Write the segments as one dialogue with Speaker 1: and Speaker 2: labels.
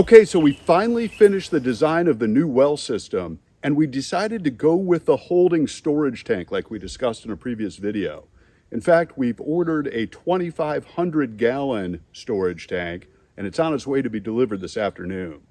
Speaker 1: Okay, so we finally finished the design of the new well system, and we decided to go with the holding storage tank like we discussed in a previous video. In fact, we've ordered a 2,500 gallon storage tank, and it's on its way to be delivered this afternoon.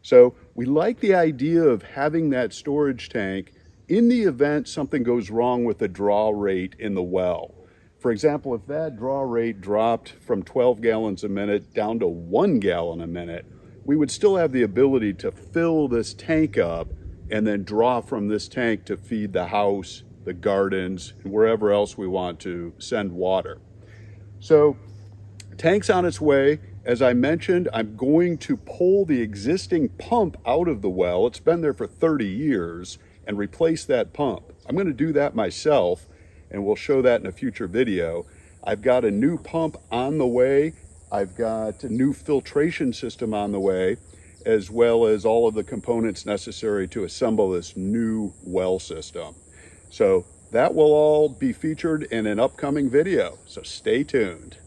Speaker 1: So we like the idea of having that storage tank in the event something goes wrong with the draw rate in the well. For example, if that draw rate dropped from 12 gallons a minute down to 1 gallon a minute, we would still have the ability to fill this tank up and then draw from this tank to feed the house, the gardens, and wherever else we want to send water. So tank's on its way. As I mentioned, I'm going to pull the existing pump out of the well. It's been there for 30 years and replace that pump. I'm going to do that myself, and we'll show that in a future video. I've got a new pump on the way. I've got a new filtration system on the way, as well as all of the components necessary to assemble this new well system. So that will all be featured in an upcoming video, so stay tuned.